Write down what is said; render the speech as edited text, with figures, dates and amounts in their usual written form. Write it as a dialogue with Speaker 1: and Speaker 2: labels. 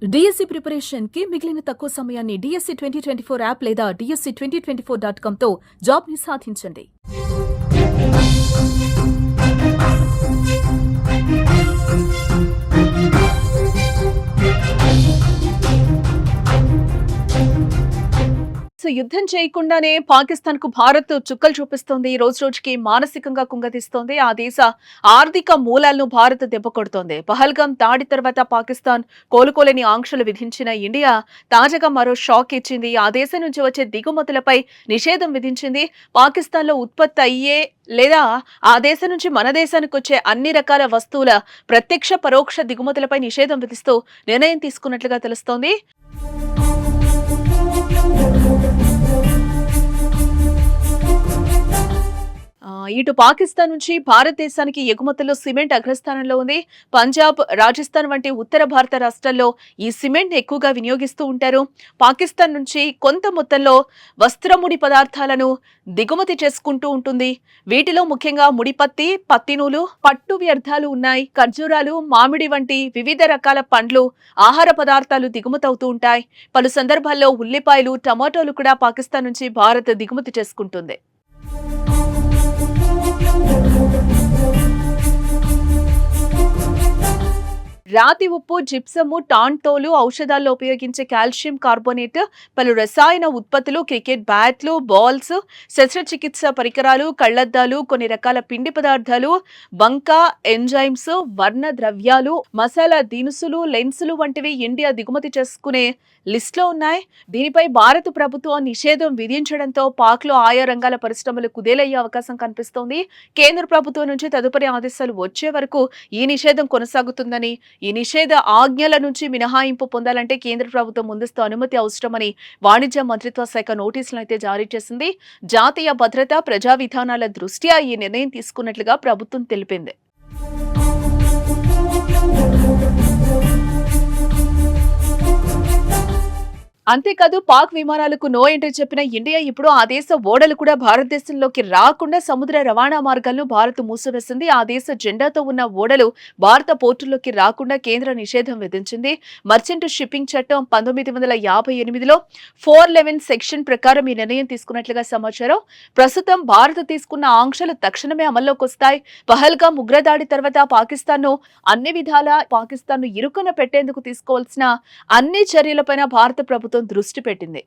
Speaker 1: DSC preparation కి మిగిలిన తక్కువ సమయాన్ని డిఎస్సి 2024 యాప్ లేదా DSC2024.com తో జాబ్ ని సాధించండి. యుద్ధం చేయకుండానే పాకిస్తాన్ కు భారత్ చుక్కలు చూపిస్తోంది. రోజు రోజుకి మానసికంగా కుంగతీస్తోంది. ఆ దేశ ఆర్థిక మూలాలను భారత్ దెబ్బకొడుతోంది. పహల్గాం దాడి తర్వాత పాకిస్తాన్ కోలుకోలేని ఆంక్షలు విధించిన ఇండియా తాజాగా మరో షాక్ ఇచ్చింది. ఆ దేశం నుంచి వచ్చే దిగుమతులపై నిషేధం విధించింది. పాకిస్తాన్ లో ఉత్పత్తి అయ్యే లేదా ఆ దేశం నుంచి మన దేశానికి వచ్చే అన్ని రకాల వస్తువుల ప్రత్యక్ష పరోక్ష దిగుమతులపై నిషేధం విధిస్తూ నిర్ణయం తీసుకున్నట్లుగా తెలుస్తోంది. ఇటు పాకిస్తాన్ నుంచి భారతదేశానికి ఎగుమతుల్లో సిమెంట్ అగ్రస్థానంలో ఉంది. పంజాబ్, రాజస్థాన్ వంటి ఉత్తర భారత రాష్ట్రాల్లో ఈ సిమెంట్ ఎక్కువగా వినియోగిస్తూ ఉంటారు. పాకిస్తాన్ నుంచి కొంత మొత్తంలో వస్త్రముడి పదార్థాలను దిగుమతి చేసుకుంటూ ఉంటుంది. వీటిలో ముఖ్యంగా ముడిపత్తి, పత్తి నూలు, పట్టు వ్యర్థాలు ఉన్నాయి. ఖర్జూరాలు, మామిడి వంటి వివిధ రకాల పండ్లు, ఆహార పదార్థాలు దిగుమతి అవుతూ ఉంటాయి. పలు సందర్భాల్లో ఉల్లిపాయలు, టమాటోలు కూడా పాకిస్తాన్ నుంచి భారత్ దిగుమతి చేసుకుంటుంది. రాతి ఉప్పు, జిప్సము, టాంటోలు, ఔషధాల్లో ఉపయోగించే కాల్షియం కార్బోనేట్, పలు రసాయన ఉత్పత్తులు, క్రికెట్ బ్యాట్లు, బాల్స్, శస్త్రచికిత్స పరికరాలు, కళ్లద్దాలు, కొన్ని రకాల పిండి పదార్థాలు, బంకా, ఎంజైమ్స్, వర్ణ ద్రవ్యాలు, మసాలా దినుసులు, లెన్సులు వంటివి ఇండియా దిగుమతి చేసుకునే లిస్టులో ఉన్నాయి. దీనిపై భారత ప్రభుత్వం నిషేధం విధించడంతో పాక్లో ఆయా రంగాల పరిశ్రమలు కుదేలయ్యే అవకాశం కనిపిస్తోంది. కేంద్ర ప్రభుత్వం నుంచి తదుపరి ఆదేశాలు వచ్చే వరకు ఈ నిషేధం కొనసాగుతుందని, ఈ నిషేధ ఆజ్ఞల నుంచి మినహాయింపు పొందాలంటే కేంద్ర ప్రభుత్వం ముందస్తు అనుమతి అవసరమని వాణిజ్య మంత్రిత్వ శాఖ నోటీసులను అయితే జారీ చేసింది. జాతీయ భద్రత, ప్రజా విధానాల దృష్ట్యా ఈ నిర్ణయం తీసుకున్నట్లుగా ప్రభుత్వం తెలిపింది. అంతేకాదు, పాక్ విమానాలకు నో ఎంట్రీ చెప్పిన ఇండియా ఇప్పుడు ఆ దేశ ఓడలు కూడా భారతదేశంలోకి రాకుండా సముద్ర రవాణా మార్గాలను భారత్ మూసివేసింది. ఆ దేశ జెండాతో ఉన్న ఓడలు భారత పోర్టుల్లోకి రాకుండా కేంద్ర నిషేధం విధించింది. మర్చెంట్ షిప్పింగ్ చట్టం 1958లో 411 సెక్షన్ ప్రకారం ఈ నిర్ణయం తీసుకున్నట్లుగా సమాచారం. ప్రస్తుతం భారత్ తీసుకున్న ఆంక్షలు తక్షణమే అమల్లోకి వస్తాయి. పహల్గాం ఉగ్రదాడి తర్వాత పాకిస్తాన్ను అన్ని విధాలా ఇరుకున పెట్టేందుకు తీసుకోవాల్సిన అన్ని చర్యలపైన భారత ప్రభుత్వం దృష్టి పెట్టింది.